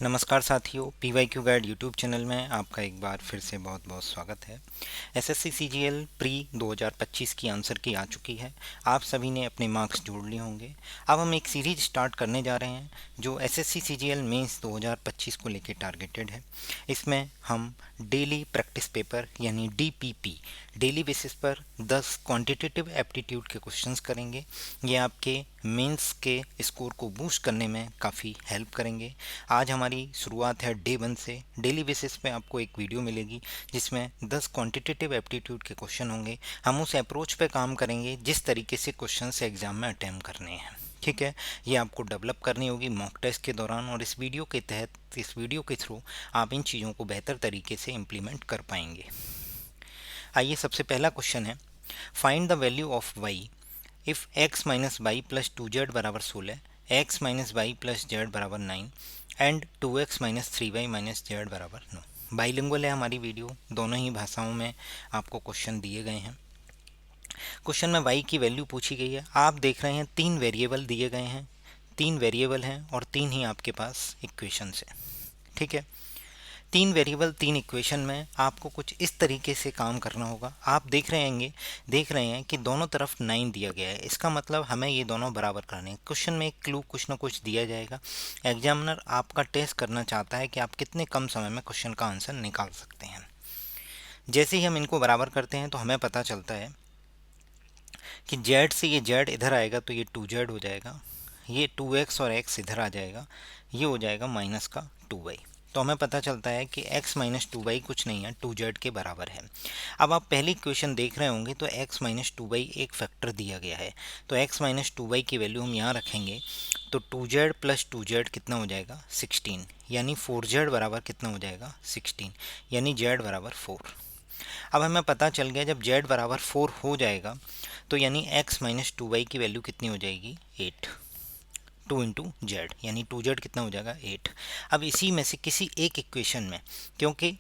नमस्कार साथियों, PYQ guide YouTube channel में आपका एक बार फिर से बहुत बहुत स्वागत है। एसएससी सीजीएल प्री 2025 की आंसर की आ चुकी है। आप सभी ने अपने मार्क्स जोड़ लिए होंगे। अब हम एक सीरीज स्टार्ट करने जा रहे हैं जो एसएससी सीजीएल मेंस 2025 को लेकर टारगेटेड है। इसमें हम डेली प्रैक्टिस पेपर यानी DPP डेली बेसिस पर 10 क्वांटिटेटिव एप्टीट्यूड के क्वेश्चंस करेंगे। ये आपके मेंस के स्कोर को बूस्ट करने में काफ़ी हेल्प करेंगे। आज हमारी शुरुआत है डे 1 से। डेली बेसिस पे आपको एक वीडियो मिलेगी जिसमें 10 क्वांटिटेटिव एप्टीट्यूड के क्वेश्चन होंगे। हम उस अप्रोच पे काम करेंगे जिस तरीके से क्वेश्चन से एग्जाम में अटेम्प्ट करने हैं। ठीक है, ये आपको डेवलप करनी होगी मॉक टेस्ट के दौरान, और इस वीडियो के तहत, इस वीडियो के थ्रू आप इन चीज़ों को बेहतर तरीके से इम्प्लीमेंट कर पाएंगे। आइए, सबसे पहला क्वेश्चन है, find the value of y if x minus y plus 2z बराबर 16, x minus y plus z बराबर 9 and 2x minus 3y minus Z बराबर 9। बाइलिंगुअल है हमारी वीडियो, दोनों ही भाषाओं में आपको क्वेश्चन दिए गए हैं। क्वेश्चन में y की वैल्यू पूछी गई है। आप देख रहे हैं 3 वेरिएबल दिए गए हैं, 3 वेरिएबल हैं और 3 ही आपके पास इक्वेशंस हैं। ठीक है, 3 वेरिएबल 3 इक्वेशन में आपको कुछ इस तरीके से काम करना होगा। आप देख रहे हैं कि दोनों तरफ 9 दिया गया है। इसका मतलब हमें ये दोनों बराबर करने हैं। क्वेश्चन में एक क्लू कुछ ना कुछ दिया जाएगा। एग्जामिनर आपका टेस्ट करना चाहता है कि आप कितने कम समय में क्वेश्चन का आंसर निकाल सकते हैं। जैसे ही हम इनको बराबर करते हैं तो हमें पता चलता है कि जेड से ये जेड इधर आएगा तो ये 2z हो जाएगा, ये 2x और x इधर आ जाएगा, ये हो जाएगा माइनस का 2y। तो हमें पता चलता है कि x माइनस 2y कुछ नहीं है, 2z के बराबर है। अब आप पहली इक्वेशन देख रहे होंगे तो x माइनस 2y एक फैक्टर दिया गया है, तो x माइनस 2y की वैल्यू हम यहाँ रखेंगे तो 2z प्लस 2z कितना हो जाएगा 16, यानी 4z बराबर कितना हो जाएगा 16, यानी z बराबर 4। अब हमें पता चल गया जब z बराबर 4 हो जाएगा तो यानी x माइनस 2y की वैल्यू कितनी हो जाएगी 8, 2 इंटू जेड, यानी 2z कितना हो जाएगा 8। अब इसी में से किसी एक इक्वेशन में, क्योंकि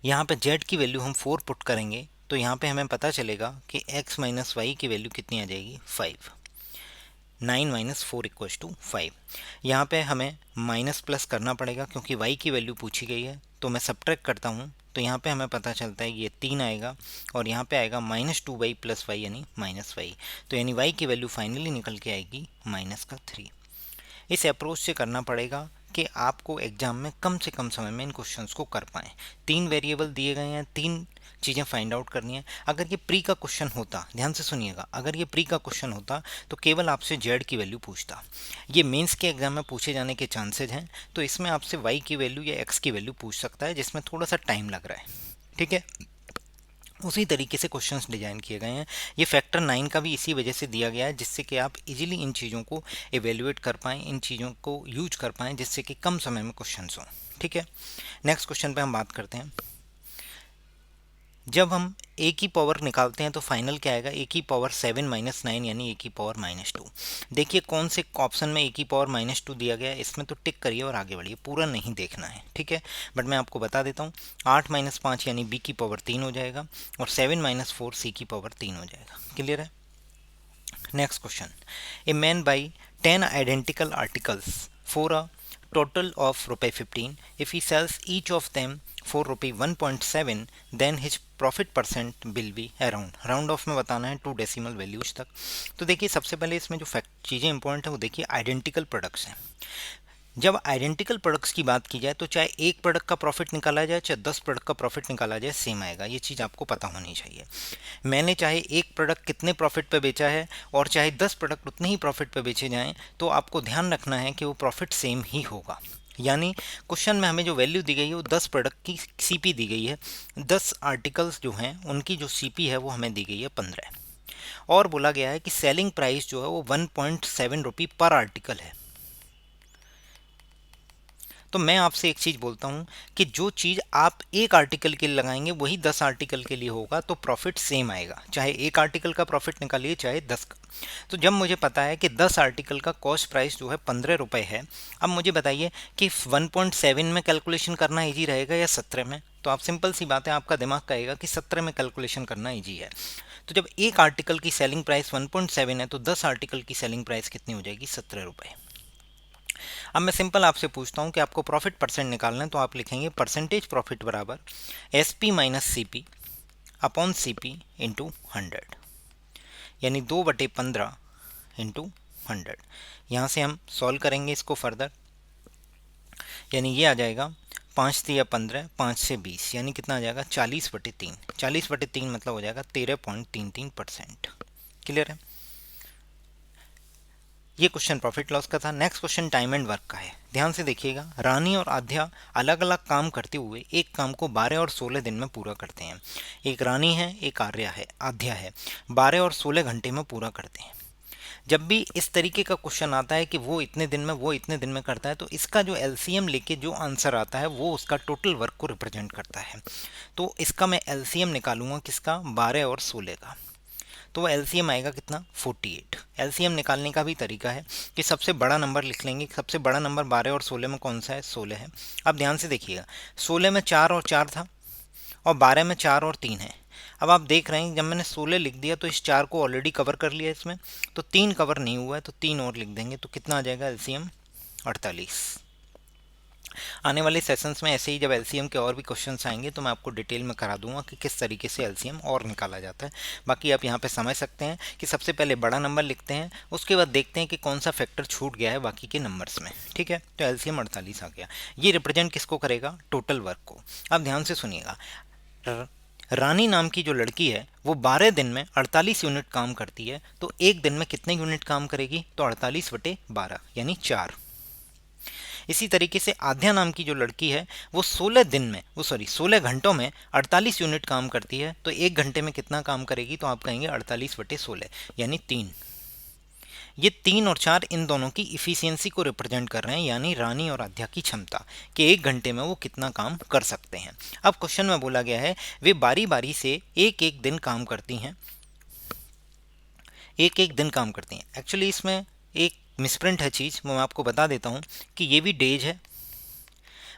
यहाँ पे z की वैल्यू हम 4 पुट करेंगे तो यहाँ पे हमें पता चलेगा कि x माइनस वाई की वैल्यू कितनी आ जाएगी 5, 9 माइनस 4 इक्वल्स टू 5। यहाँ पे हमें माइनस प्लस करना पड़ेगा क्योंकि y की वैल्यू पूछी गई है, तो मैं सब्ट्रैक्ट करता हूँ तो यहाँ पे हमें पता चलता है कि ये 3 आएगा और यहाँ पे आएगा माइनस 2y प्लस वाई यानी माइनस वाई, तो यानी y की वैल्यू फाइनली निकल के आएगी माइनस का 3। इस अप्रोच से करना पड़ेगा कि आपको एग्जाम में कम से कम समय में इन क्वेश्चंस को कर पाएँ। 3 वेरिएबल दिए गए हैं, 3 चीज़ें फाइंड आउट करनी है। अगर ये प्री का क्वेश्चन होता, ध्यान से सुनिएगा, अगर ये प्री का क्वेश्चन होता तो केवल आपसे जेड की वैल्यू पूछता। ये मेंस के एग्जाम में पूछे जाने के चांसेज हैं, तो इसमें आपसे वाई की वैल्यू या एक्स की वैल्यू पूछ सकता है, जिसमें थोड़ा सा टाइम लग रहा है। ठीक है, उसी तरीके से क्वेश्चंस डिजाइन किए गए हैं। ये फैक्टर 9 का भी इसी वजह से दिया गया है जिससे कि आप इजीली इन चीज़ों को एवेल्युएट कर पाएँ, इन चीज़ों को यूज कर पाएँ, जिससे कि कम समय में क्वेश्चंस हों। ठीक है, नेक्स्ट क्वेश्चन पे हम बात करते हैं। जब हम ए की पावर निकालते हैं तो फाइनल क्या आएगा, ए की पावर 7 माइनस 9 यानी ए की पावर माइनस 2। देखिए कौन से ऑप्शन में ए की पावर माइनस 2 दिया गया है, इसमें तो टिक करिए और आगे बढ़िए, पूरा नहीं देखना है। ठीक है, बट मैं आपको बता देता हूँ, 8 माइनस 5 यानी बी की पावर 3 हो जाएगा और 7 माइनस 4 सी की पावर 3 हो जाएगा। क्लियर है। Next question, a man by 10 identical articles for a total of रुपए 15. If he sells each of them for रुपए 1.7, then his profit percent will be around, round of में बताना है 2 डेसिमल वैल्यूज तक। तो देखिए सबसे पहले इसमें जो फैक्ट चीज़ें इंपॉर्टेंट है वो देखिए आइडेंटिकल प्रोडक्ट्स हैं। जब आइडेंटिकल प्रोडक्ट्स की बात की जाए तो चाहे एक प्रोडक्ट का प्रॉफिट निकाला जाए चाहे 10 प्रोडक्ट का प्रॉफिट निकाला जाए, सेम आएगा। ये चीज़ आपको पता होनी चाहिए। मैंने चाहे एक प्रोडक्ट कितने प्रॉफिट पे बेचा है और चाहे 10 प्रोडक्ट उतने ही प्रॉफिट पे बेचे जाएं, तो आपको ध्यान रखना है कि वो प्रॉफिट सेम ही होगा। यानी क्वेश्चन में हमें जो वैल्यू दी गई है वो 10 प्रोडक्ट की सीपी दी गई है, 10 आर्टिकल्स जो हैं उनकी जो सीपी है वो हमें दी गई है 15, और बोला गया है कि सेलिंग प्राइस जो है वो 1.7 रुपये पर आर्टिकल है। तो मैं आपसे एक चीज़ बोलता हूँ कि जो चीज़ आप एक आर्टिकल के लिए लगाएंगे वही 10 आर्टिकल के लिए होगा, तो प्रॉफिट सेम आएगा, चाहे एक आर्टिकल का प्रॉफिट निकालिए चाहे 10 का। तो जब मुझे पता है कि 10 आर्टिकल का कॉस्ट प्राइस जो है 15 रुपये है, अब मुझे बताइए कि 1.7 में कैलकुलेशन करना ईजी रहेगा या 17 में। तो आप सिंपल सी बात है, आपका दिमाग कहेगा कि 17 में कैलकुलेशन करना ईजी है। तो जब एक आर्टिकल की सेलिंग प्राइस 1.7 है तो 10 आर्टिकल की सेलिंग प्राइस कितनी हो जाएगी 17 रुपये। अब मैं सिंपल आपसे पूछता हूँ कि आपको प्रॉफिट परसेंट निकालना है, तो आप लिखेंगे परसेंटेज प्रॉफिट बराबर S P minus C P upon C P into 100, यानी 2/15 इंटू 100। यहाँ से हम सॉल्व करेंगे इसको फर्दर, यानी ये आ जाएगा 5×3 = 15, 5 से 20, यानी कितना आ जाएगा 40/3। 40/3 मतलब हो जाएगा 13.33%। क्लियर है? ये क्वेश्चन प्रॉफिट लॉस का था। Next question time and work का है। ध्यान से देखिएगा, रानी और आध्या अलग अलग काम करते हुए एक काम को 12 और 16 दिन में पूरा करते हैं। एक रानी है, एक आध्या है, 12 और 16 घंटे में पूरा करते हैं। जब भी इस तरीके का क्वेश्चन आता है कि वो इतने दिन में, वो इतने दिन में करता है, तो इसका जो एलसीएम लेके जो आंसर आता है वो उसका टोटल वर्क को रिप्रेजेंट करता है। तो इसका मैं एलसीएम निकालूंगा किसका, 12 और 16 का। तो वो एलसीएम आएगा कितना, 48। एलसीएम निकालने का भी तरीका है कि सबसे बड़ा नंबर लिख लेंगे। सबसे बड़ा नंबर 12 और 16 में कौन सा है, 16 है। अब ध्यान से देखिएगा, 16 में 4 और 4 था और 12 में 4 और 3 है। अब आप देख रहे हैं जब मैंने 16 लिख दिया तो इस 4 को ऑलरेडी कवर कर लिया इसमें, तो 3 कवर नहीं हुआ है, तो 3 और लिख देंगे, तो कितना आ जाएगा एलसीएम, 48। आने वाले सेशंस में ऐसे ही जब एलसीएम के और भी क्वेश्चंस आएंगे तो मैं आपको डिटेल में करा दूंगा कि किस तरीके से एलसीएम और निकाला जाता है। बाकी आप यहाँ पे समझ सकते हैं कि सबसे पहले बड़ा नंबर लिखते हैं, उसके बाद देखते हैं कि कौन सा फैक्टर छूट गया है बाकी के नंबर्स में। ठीक है, तो एलसीएम 48 आ गया। ये रिप्रेजेंट किसको करेगा, टोटल वर्क को। अब ध्यान से सुनिएगा, रानी नाम की जो लड़की है वो 12 दिन में 48 यूनिट काम करती है, तो एक दिन में कितने यूनिट काम करेगी, तो 48/12 यानी 4। इसी तरीके से आध्या नाम की जो लड़की है वो 16 घंटों में 48 यूनिट काम करती है, तो एक घंटे में कितना काम करेगी, तो आप कहेंगे 48/16 यानी 3। ये 3 और 4 इन दोनों की इफिशियंसी को रिप्रेजेंट कर रहे हैं, यानी रानी और आध्या की क्षमता कि एक घंटे में वो कितना काम कर सकते हैं। अब क्वेश्चन में बोला गया है वे बारी बारी से एक एक दिन काम करती हैं, एक एक दिन काम करती हैं। एक्चुअली इसमें एक मिसप्रिंट है चीज़, मैं आपको बता देता हूँ कि ये भी डेज है,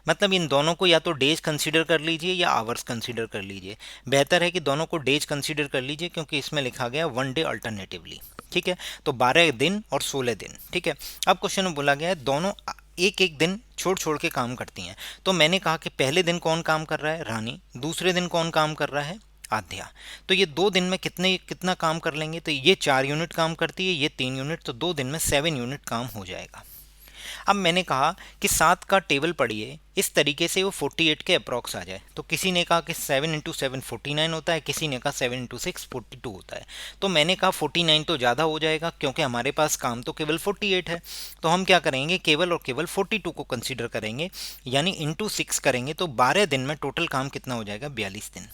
मतलब इन दोनों को या तो डेज कंसीडर कर लीजिए या आवर्स कंसीडर कर लीजिए। बेहतर है कि दोनों को डेज कंसीडर कर लीजिए क्योंकि इसमें लिखा गया 1 डे अल्टरनेटिवली। ठीक है, तो 12 दिन और 16 दिन। ठीक है, अब क्वेश्चन में बोला गया है दोनों एक एक दिन छोड़ छोड़ के काम करती हैं। तो मैंने कहा कि पहले दिन कौन काम कर रहा है, रानी, दूसरे दिन कौन काम कर रहा है, आध्या। तो ये 2 दिन में कितना काम कर लेंगे, तो ये 4 यूनिट काम करती है, ये 3 यूनिट, तो 2 दिन में 7 यूनिट काम हो जाएगा। अब मैंने कहा कि 7 का टेबल पढ़िए इस तरीके से वो 48 के अप्रॉक्स आ जाए। तो किसी ने कहा कि 7 × 7 49 होता है, किसी ने कहा 7 × 6 42 होता है। तो मैंने कहा 49 तो ज़्यादा हो जाएगा क्योंकि हमारे पास काम तो केवल 48 है। तो हम क्या करेंगे, केवल और केवल 42 को कंसिडर करेंगे, यानी इंटू 6 करेंगे, तो 12 दिन में टोटल काम कितना हो जाएगा, 42 दिन।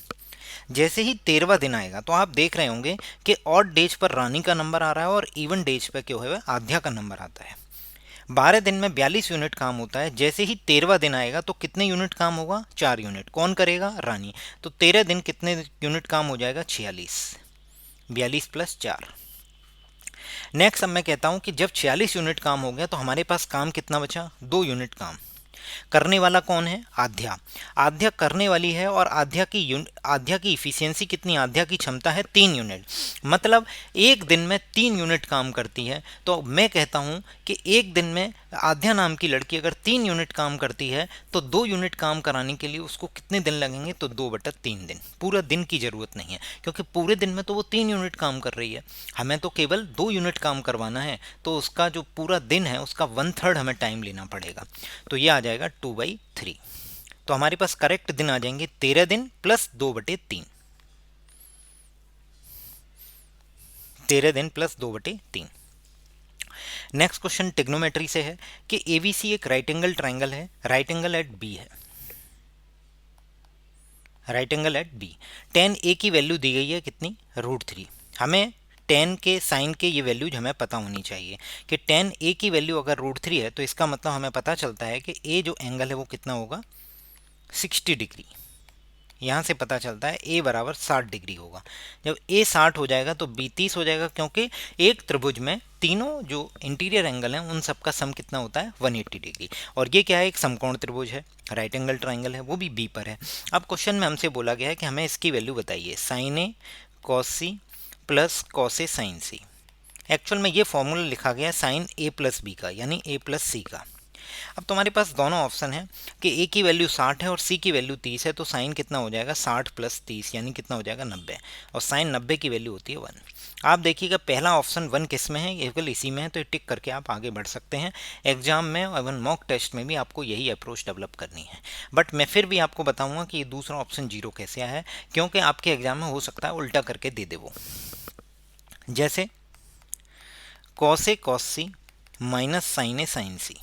जैसे ही 13वां दिन आएगा तो आप देख रहे होंगे कि ऑड डेज पर रानी का नंबर आ रहा है और इवन डेज पर क्या है, आध्या का नंबर आता है। 12 दिन में 42 यूनिट काम होता है। जैसे ही 13वां दिन आएगा तो कितने यूनिट काम होगा, 4 यूनिट। कौन करेगा, रानी। तो 13 दिन कितने यूनिट काम हो जाएगा, 46। 42 + 4। नेक्स्ट अब मैं कहता हूं कि जब 46 यूनिट काम हो गया तो हमारे पास काम कितना बचा, 2 यूनिट काम। करने वाला कौन है, आध्या। आध्या करने वाली है और आध्या की इफिशियंसी कितनी, आध्या की क्षमता है 3 यूनिट, मतलब एक दिन में 3 यूनिट काम करती है। तो मैं कहता हूं कि एक दिन में आध्या नाम की लड़की अगर 3 यूनिट काम करती है तो 2 यूनिट काम कराने के लिए उसको कितने दिन लगेंगे, तो 2/3 दिन। पूरा दिन की ज़रूरत नहीं है क्योंकि पूरे दिन में तो वो 3 यूनिट काम कर रही है, हमें तो केवल 2 यूनिट काम करवाना है, तो उसका जो पूरा दिन है उसका 1/3 हमें टाइम लेना पड़ेगा। तो ये आ जाएगा 2/3। तो हमारे पास करेक्ट दिन आ जाएंगे 13 दिन + 2/3। 13 दिन + 2/3। नेक्स्ट क्वेश्चन टिग्नोमेट्री से है कि एबीसी एक राइट एंगल ट्राइंगल है, राइट एंगल एट बी है, right angle at B. tan A की वैल्यू दी गई है कितनी, √3। हमें tan के साइन के ये वैल्यूज हमें पता होनी चाहिए कि tan ए की वैल्यू अगर √3 है तो इसका मतलब हमें पता चलता है कि ए जो एंगल है वो कितना होगा, 60 डिग्री। यहाँ से पता चलता है a बराबर 60 डिग्री होगा। जब a 60 हो जाएगा तो b 30 हो जाएगा, क्योंकि एक त्रिभुज में तीनों जो इंटीरियर एंगल हैं उन सब का सम कितना होता है, 180 डिग्री। और ये क्या है, एक समकोण त्रिभुज है, राइट एंगल ट्राइंगल है, वो भी b पर है। अब क्वेश्चन में हमसे बोला गया है कि हमें इसकी वैल्यू बताइए, sin a cos c + cos a sin c। Actual में ये फॉर्मूला लिखा गया है sin a + b का, यानी a + c का। अब तुम्हारे पास दोनों ऑप्शन है कि ए की वैल्यू 60 है और सी की वैल्यू 30 है, तो साइन कितना हो जाएगा 60 प्लस 30 यानी कितना हो जाएगा 90, और साइन 90 की वैल्यू होती है 1। आप देखिएगा पहला ऑप्शन 1 किस में है, ये केवल इसी में है, तो टिक करके आप आगे बढ़ सकते हैं। एग्जाम में और इवन मॉक टेस्ट में भी आपको यही अप्रोच डेवलप करनी है। बट मैं फिर भी आपको बताऊंगा कि ये दूसरा ऑप्शन 0 कैसे आया है, क्योंकि आपके एग्जाम में हो सकता है उल्टा करके दे दे वो। जैसे cos A cos C minus sign A sign सी,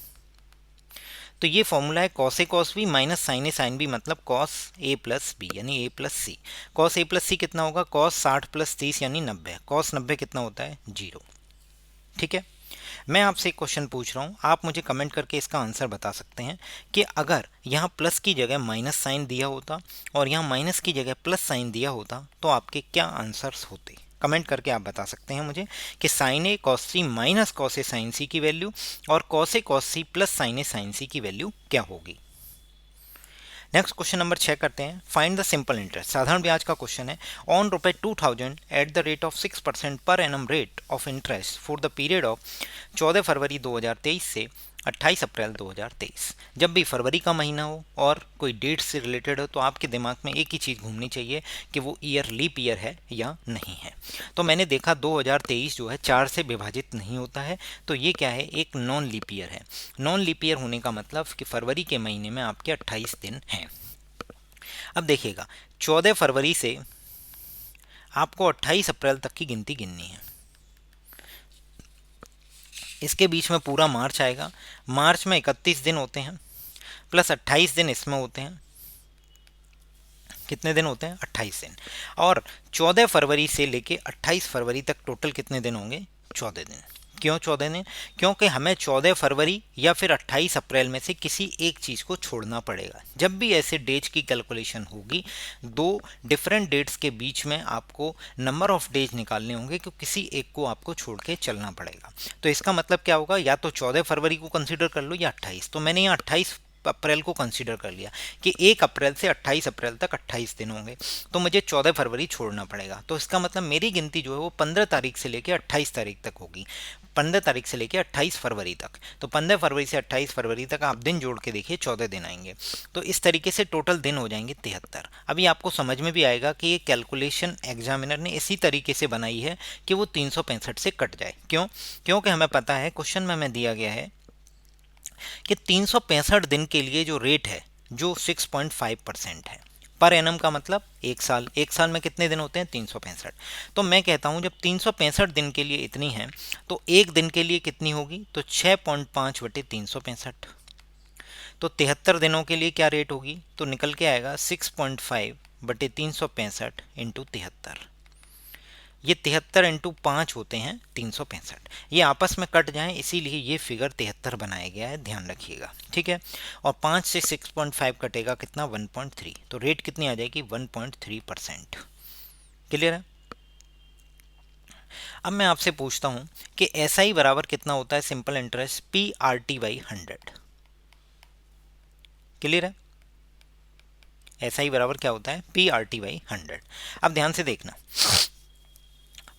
तो ये फॉर्मूला है cos A cos B minus sign A sine B, मतलब कॉस ए प्लस बी यानी ए plus C. Cos A plus सी कितना होगा, कॉस 60 प्लस 30 यानी 90, कॉस 90 कितना होता है 0। ठीक है, मैं आपसे एक क्वेश्चन पूछ रहा हूँ, आप मुझे कमेंट करके इसका आंसर बता सकते हैं कि अगर यहाँ प्लस की जगह माइनस साइन दिया होता और यहाँ माइनस की जगह प्लस साइन दिया होता तो आपके क्या आंसर्स होते। कमेंट करके आप बता सकते हैं मुझे कि sign A cos C minus cos A sign सी की वैल्यू और cos A cos C plus sign A sign सी की वैल्यू क्या होगी। नेक्स्ट क्वेश्चन नंबर 6 करते हैं, फाइंड द सिंपल इंटरेस्ट। साधारण ब्याज का क्वेश्चन है। On ₹2000 at the rate of 6% per annum rate of interest for the period of 14 फरवरी 2023 से 28 अप्रैल 2023। जब भी फरवरी का महीना हो और कोई डेट से रिलेटेड हो तो आपके दिमाग में एक ही चीज़ घूमनी चाहिए कि वो ईयर लीप ईयर है या नहीं है। तो मैंने देखा 2023 जो है 4 से विभाजित नहीं होता है, तो ये क्या है, एक नॉन लीप ईयर है। नॉन लीप ईयर होने का मतलब कि फरवरी के महीने में आपके 28 दिन हैं। अब देखिएगा 14 फरवरी से आपको 28 अप्रैल तक की गिनती गिननी है। इसके बीच में पूरा मार्च आएगा, मार्च में 31 दिन होते हैं प्लस 28 दिन इसमें होते हैं। कितने दिन होते हैं 28 दिन। और 14 फरवरी से लेके 28 फरवरी तक टोटल कितने दिन होंगे 14 दिन। क्यों 14 दिन, क्योंकि हमें 14 फरवरी या फिर 28 अप्रैल में से किसी एक चीज़ को छोड़ना पड़ेगा। जब भी ऐसे डेट्स की कैलकुलेशन होगी, दो डिफरेंट डेट्स के बीच में आपको नंबर ऑफ डेज निकालने होंगे, कि किसी एक को आपको छोड़ के चलना पड़ेगा। तो इसका मतलब क्या होगा, या तो 14 फरवरी को कंसिडर कर लो या 28। तो मैंने यहाँ 28 अप्रैल को कंसीडर कर लिया कि 1 अप्रैल से 28 अप्रैल तक 28 दिन होंगे, तो मुझे 14 फरवरी छोड़ना पड़ेगा। तो इसका मतलब मेरी गिनती जो है वो 15 तारीख से लेकर 28 तारीख तक होगी, 15 तारीख से लेकर 28 फरवरी तक। तो 15 फरवरी से 28 फरवरी तक आप दिन जोड़ के देखिए 14 दिन आएंगे। तो इस तरीके से टोटल दिन हो जाएंगे 73। अभी आपको समझ में भी आएगा कि ये कैलकुलेशन एग्जामिनर ने इसी तरीके से बनाई है कि वो 365 से कट जाए। क्यों, क्योंकि हमें पता है क्वेश्चन में हमें दिया गया है कि 365 दिन के लिए जो रेट है जो 6.5% है पर एनम का मतलब एक साल। एक साल में कितने दिन होते हैं 365। तो मैं कहता हूं जब 365 दिन के लिए इतनी है तो एक दिन के लिए कितनी होगी, तो 6.5 बटे 365। तो 73 दिनों के लिए क्या रेट होगी, तो निकल के आएगा 6.5 बटे 365 इंटू 73। ये 73 इंटू 5 होते हैं 365। ये आपस में कट जाएं, इसीलिए ये फिगर 73 बनाया गया है, ध्यान रखिएगा। ठीक है, और 5 से 6.5 कटेगा कितना 1.3, तो रेट कितनी आ जाएगी 1.3%। क्लियर है। अब मैं आपसे पूछता हूं कि SI बराबर कितना होता है सिंपल इंटरेस्ट PRT/100। क्लियर है, SI बराबर क्या होता है PRT/100। अब ध्यान से देखना,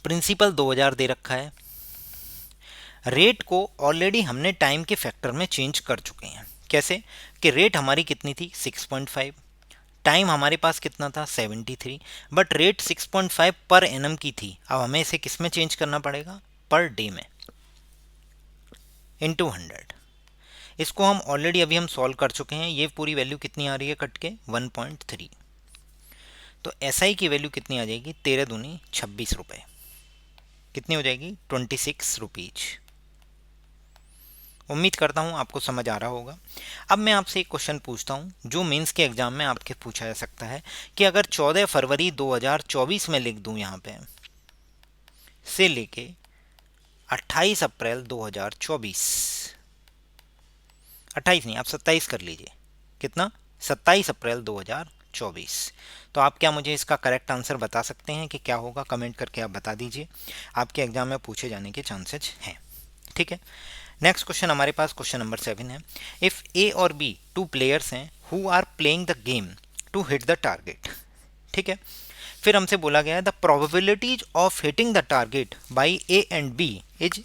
प्रिंसिपल 2000 दे रखा है, रेट को ऑलरेडी हमने टाइम के फैक्टर में चेंज कर चुके हैं। कैसे कि रेट हमारी कितनी थी 6.5, टाइम हमारे पास कितना था 73, बट रेट 6.5 पर एनम की थी। अब हमें इसे किस में चेंज करना पड़ेगा, पर डे में, इंटू 100। इसको हम ऑलरेडी अभी हम सॉल्व कर चुके हैं। ये पूरी वैल्यू कितनी आ रही है कट के 1.3। तो SI की वैल्यू कितनी आ जाएगी 13 दूनी 26 रुपये, कितनी हो जाएगी 26 रुपीज। उम्मीद करता हूँ आपको समझ आ रहा होगा। अब मैं आपसे एक क्वेश्चन पूछता हूँ जो मेंस के एग्जाम में आपके पूछा जा सकता है कि अगर 14 फरवरी 2024 में लिख दूँ यहाँ पे से लेके 28 अप्रैल 2024, 28 नहीं आप 27 कर लीजिए, कितना 27 अप्रैल 2024, तो आप क्या मुझे इसका करेक्ट आंसर बता सकते हैं कि क्या होगा। कमेंट करके आप बता दीजिए, आपके एग्जाम में पूछे जाने के चांसेस हैं। ठीक है, नेक्स्ट क्वेश्चन हमारे पास क्वेश्चन नंबर 7 है। इफ ए और बी टू प्लेयर्स हैं who are playing the game to hit the target. ठीक है, फिर हमसे बोला गया है the probabilities of hitting the target by A and B is,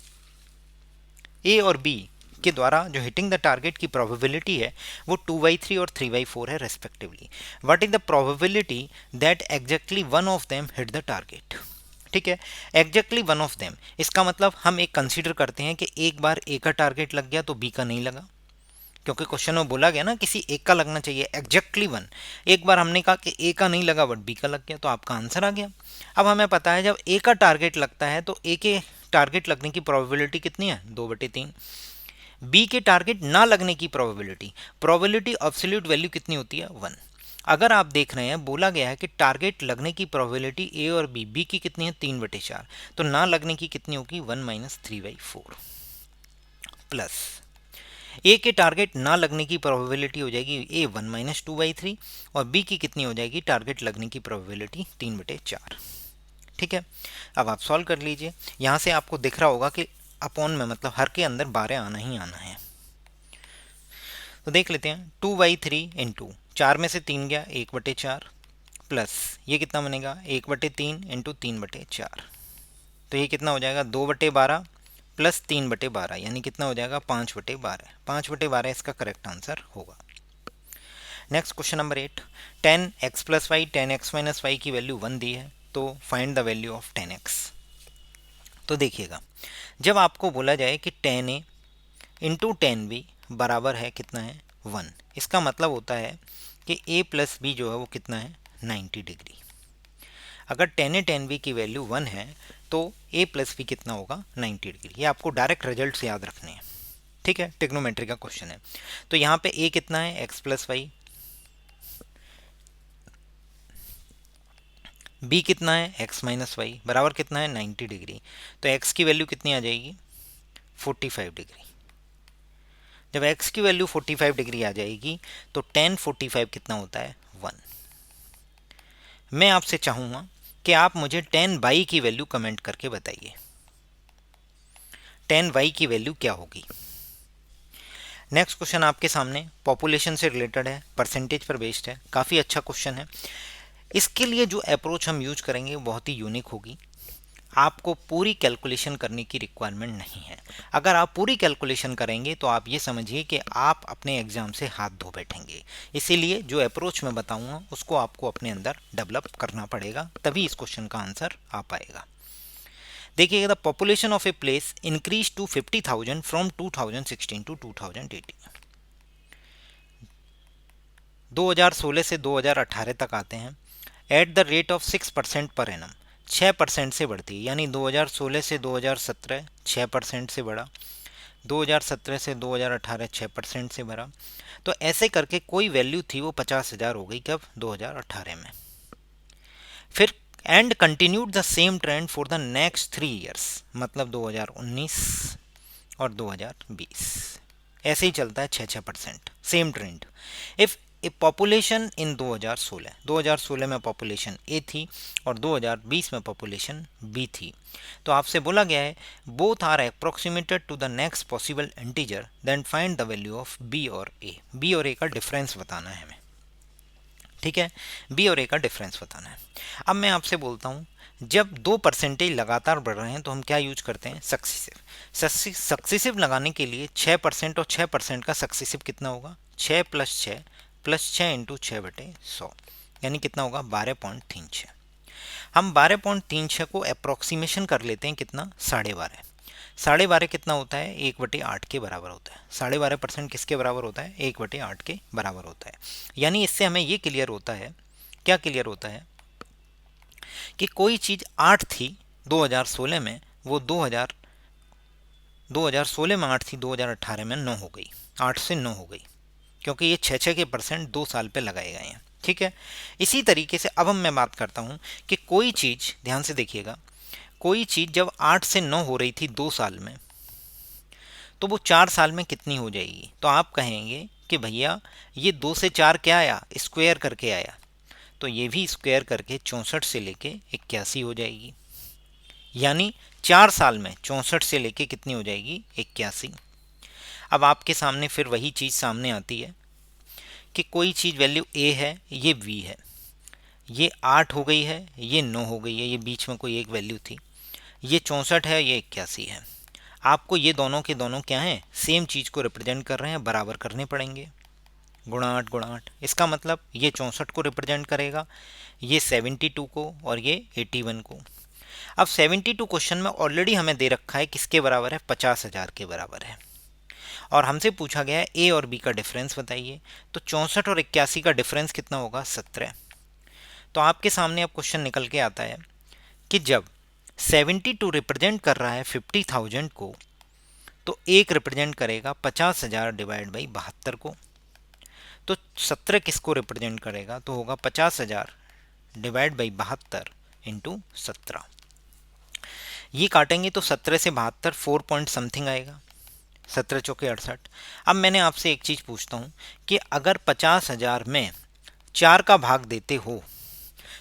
A और बी के द्वारा जो हिटिंग द टारगेट की प्रोबेबिलिटी है वो 2/3 और 3/4 है respectively. What is the probability that exactly one of them hit the target. ठीक है, एग्जैक्टली वन ऑफ देम, इसका मतलब हम एक कंसीडर करते हैं कि एक बार ए का टारगेट लग गया तो बी का नहीं लगा, क्योंकि क्वेश्चन में बोला गया ना किसी एक का लगना चाहिए, एग्जैक्टली वन। एक बार हमने कहा कि ए का नहीं लगा बट बी का लग गया, तो आपका आंसर आ गया। अब हमें पता है जब ए का टारगेट लगता है तो ए के टारगेट लगने की प्रोबेबिलिटी कितनी है, 2/3। बी के टारगेट ना लगने की प्रोबेबिलिटी एब्सोल्यूट वैल्यू कितनी होती है, 1। अगर आप देख रहे हैं बोला गया है कि टारगेट लगने की प्रोबेबिलिटी ए और बी की कितनी है, 3/4, तो ना लगने की कितनी होगी, 1 - 3/4 प्लस ए के टारगेट ना लगने की प्रोबेबिलिटी हो जाएगी ए 1 - 2/3 और बी की कितनी हो जाएगी, टारगेट लगने की प्रोबेबिलिटी 3/4। ठीक है, अब आप सॉल्व कर लीजिए। यहाँ से आपको दिख रहा होगा कि अपॉन में मतलब हर के अंदर 12 आना ही आना है। तो देख लेते हैं, 2/3 इंटू 4 में से 3 गया, 1/4 प्लस ये कितना बनेगा, 1/3 इंटू 3/4, तो ये कितना हो जाएगा, 2/12 प्लस 3/12, यानी कितना हो जाएगा, 5/12। 5/12 इसका करेक्ट आंसर होगा। Next question number 8, 10x + y 10x - y की वैल्यू 1 दी है, तो find the value of 10x। तो देखिएगा, जब आपको बोला जाए कि 10a इंटू 10b बराबर है कितना है, 1, इसका मतलब होता है कि a + b जो है वो कितना है, 90 डिग्री। अगर 10a 10b की वैल्यू 1 है तो a + b कितना होगा, 90 डिग्री। ये आपको डायरेक्ट रिजल्ट से याद रखने हैं। ठीक है, ट्रिग्नोमेट्री का क्वेश्चन है। तो यहाँ पे a कितना है, x + y, b कितना है, x - y बराबर कितना है, 90 डिग्री। तो x की वैल्यू कितनी आ जाएगी, 45 डिग्री। जब x की वैल्यू 45 डिग्री आ जाएगी तो 10 45 कितना होता है, 1। मैं आपसे चाहूँगा कि आप मुझे 10y की वैल्यू कमेंट करके बताइए, 10y की वैल्यू क्या होगी। नेक्स्ट क्वेश्चन आपके सामने पॉपुलेशन से रिलेटेड है, परसेंटेज पर बेस्ड है, काफ़ी अच्छा क्वेश्चन है। इसके लिए जो अप्रोच हम यूज करेंगे वो बहुत ही यूनिक होगी। आपको पूरी कैलकुलेशन करने की रिक्वायरमेंट नहीं है। अगर आप पूरी कैलकुलेशन करेंगे तो आप ये समझिए कि आप अपने एग्ज़ाम से हाथ धो बैठेंगे। इसीलिए जो अप्रोच मैं बताऊंगा उसको आपको अपने अंदर डेवलप करना पड़ेगा, तभी इस क्वेश्चन का आंसर आ पाएगा। देखिएगा, the population of a place increase to 50,000 from 2016 to 2018। 2016 से 2018 तक आते हैं, at the rate of 6% per annum, 6% से बढ़ती है, यानी 2016 से 2017 6% से बढ़ा, 2017 से 2018 6% से बढ़ा। तो ऐसे करके कोई वैल्यू थी वो 50,000 हो गई कब, 2018 में। फिर and continued the same trend for the next 3 years, मतलब 2019 और 2020। ऐसे ही चलता है, 6% same trend. If A population in 2016 में पॉपुलेशन ए थी और 2020 में पॉपुलेशन बी थी, तो आपसे बोला गया है both are approximated to the next possible integer, then find the value of B और ए। बी और ए का डिफरेंस बताना है हमें। ठीक है, बी और ए का डिफरेंस बताना है। अब मैं आपसे बोलता हूँ, जब 2% लगातार बढ़ रहे हैं तो हम क्या यूज करते हैं, सक्सेसिव। सक्सेसिव लगाने के लिए 6% और 6% का सक्सेसिव कितना होगा, 6 + 6 इंटू 6/100, यानी कितना होगा, 12.36। हम 12.36 को अप्रोक्सीमेशन कर लेते हैं कितना, 12.5। 12.5 कितना होता है, 1/8 के बराबर होता है। 12.5% किसके बराबर होता है, 1/8 के बराबर होता है। यानी इससे हमें ये क्लियर होता है, क्या क्लियर होता है, कि कोई चीज़ 8 थी 2016 में, वो 2016 में 8 थी, 2018 में 9 हो गई, 8 से 9 हो गई, क्योंकि ये 6 के परसेंट 2 साल पे लगाए गए हैं। ठीक है, इसी तरीके से अब मैं बात करता हूँ कि कोई चीज़, ध्यान से देखिएगा, कोई चीज़ जब 8 से 9 हो रही थी 2 साल में, तो वो 4 साल में कितनी हो जाएगी। तो आप कहेंगे कि भैया ये 2 से 4 क्या आया, स्क्वायर करके आया, तो ये भी स्क्वायर करके 64 से लेके 81 हो जाएगी। यानी 4 साल में 64 से लेके कितनी हो जाएगी, 81। अब आपके सामने फिर वही चीज़ सामने आती है कि कोई चीज़ वैल्यू ए है, ये बी है, ये 8 हो गई है, ये 9 हो गई है, ये बीच में कोई एक वैल्यू थी, ये 64 है, ये 81 है। आपको ये दोनों के दोनों क्या हैं, सेम चीज़ को रिप्रेजेंट कर रहे हैं, बराबर करने पड़ेंगे। गुणा 8 गुणा 8, इसका मतलब ये 64 को रिप्रेजेंट करेगा, ये 72 को और ये 81 को। अब 72 क्वेश्चन में ऑलरेडी हमें दे रखा है किसके बराबर है, 50,000 के बराबर है। और हमसे पूछा गया है ए और बी का डिफरेंस बताइए। तो 64 और 81 का डिफरेंस कितना होगा, 17। तो आपके सामने अब क्वेश्चन निकल के आता है कि जब 72 रिप्रेजेंट कर रहा है 50,000 को, तो एक रिप्रेजेंट करेगा 50,000 डिवाइड बाई 72 को। तो 17 किसको रिप्रेजेंट करेगा, तो होगा 50,000 डिवाइड बाई 72 इंटू 17। ये काटेंगे तो 17 से 72 4 पॉइंट समथिंग आएगा, 17 चौके 68। अब मैंने आपसे एक चीज़ पूछता हूँ कि अगर 50,000 में 4 का भाग देते हो,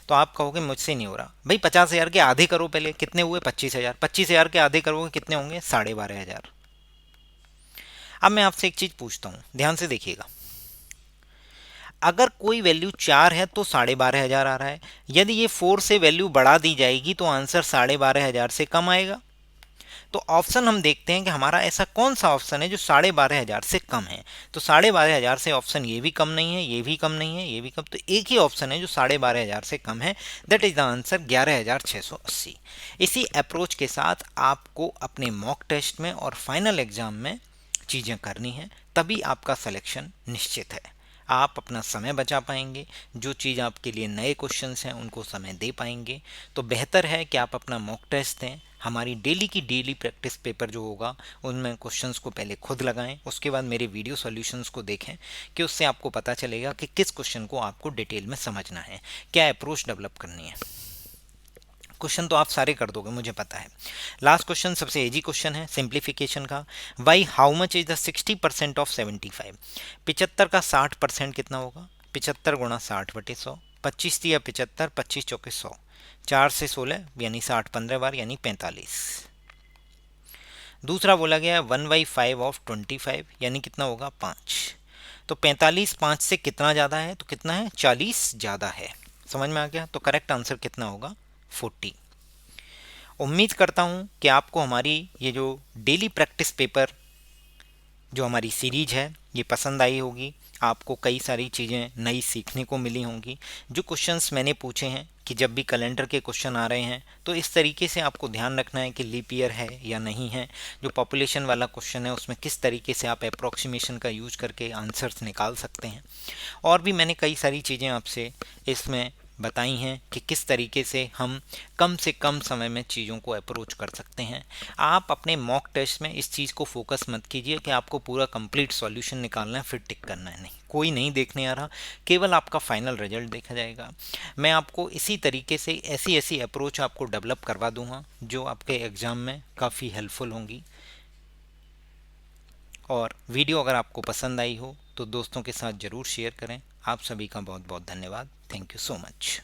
तो आप कहोगे मुझसे नहीं हो रहा भाई, 50,000 के आधे करो, पहले कितने हुए 25,000, 25,000 के आधे करोगे कितने होंगे 12,500। अब मैं आपसे एक चीज़ पूछता हूँ, ध्यान से देखिएगा। अगर कोई वैल्यू 4 है तो 12,500 आ रहा है, यदि ये 4 से वैल्यू बढ़ा दी जाएगी तो आंसर 12,500 से कम आएगा। तो ऑप्शन हम देखते हैं कि हमारा ऐसा कौन सा ऑप्शन है जो 12,500 से कम है। तो 12,500 से ऑप्शन ये भी कम नहीं है, ये भी कम नहीं है, ये भी कम, तो एक ही ऑप्शन है जो 12,500 से कम है, दैट इज द आंसर 11,680। इसी अप्रोच के साथ आपको अपने मॉक टेस्ट में और फाइनल एग्जाम में चीज़ें करनी है, तभी आपका सिलेक्शन निश्चित है। आप अपना समय बचा पाएंगे, जो चीज़ आपके लिए नए क्वेश्चंस हैं उनको समय दे पाएंगे। तो बेहतर है कि आप अपना मॉक टेस्ट दें, हमारी डेली की डेली प्रैक्टिस पेपर जो होगा उनमें क्वेश्चंस को पहले खुद लगाएं, उसके बाद मेरे वीडियो सॉल्यूशंस को देखें, कि उससे आपको पता चलेगा कि किस क्वेश्चन को आपको डिटेल में समझना है, क्या अप्रोच डेवलप करनी है। क्वेश्चन तो आप सारे कर दोगे मुझे पता है। लास्ट क्वेश्चन सबसे इजी क्वेश्चन है सिंप्लीफिकेशन का। Why how much is the 60% of 75। 75 का 60% कितना होगा, 75 गुणा 60/100, 25 दिया 75, 25 चौके 100, 4 से 16 यानी 60 15 बार यानी 45। दूसरा बोला गया 1/5 ऑफ 25 यानी कितना होगा 5। तो 45 5 से कितना ज़्यादा है, तो कितना है 40 ज़्यादा है। समझ में आ गया। तो करेक्ट आंसर कितना होगा 40। उम्मीद करता हूँ कि आपको हमारी ये जो डेली प्रैक्टिस पेपर जो हमारी सीरीज है ये पसंद आई होगी। आपको कई सारी चीज़ें नई सीखने को मिली होंगी। जो क्वेश्चंस मैंने पूछे हैं कि जब भी कैलेंडर के क्वेश्चन आ रहे हैं तो इस तरीके से आपको ध्यान रखना है कि लीप ईयर है या नहीं है। जो पॉपुलेशन वाला क्वेश्चन है उसमें किस तरीके से आप अप्रोक्सीमेशन का यूज करके आंसर्स निकाल सकते हैं। और भी मैंने कई सारी चीज़ें आपसे इसमें बताई हैं कि किस तरीके से कम समय में चीज़ों को अप्रोच कर सकते हैं। आप अपने मॉक टेस्ट में इस चीज़ को फोकस मत कीजिए कि आपको पूरा कंप्लीट सॉल्यूशन निकालना है फिर टिक करना है, नहीं, कोई नहीं देखने आ रहा, केवल आपका फाइनल रिजल्ट देखा जाएगा। मैं आपको इसी तरीके से ऐसी ऐसी अप्रोच आपको डेवलप करवा दूंगा जो आपके एग्ज़ाम में काफ़ी हेल्पफुल होंगी। और वीडियो अगर आपको पसंद आई हो तो दोस्तों के साथ ज़रूर शेयर करें। आप सभी का बहुत बहुत धन्यवाद। Thank you so much.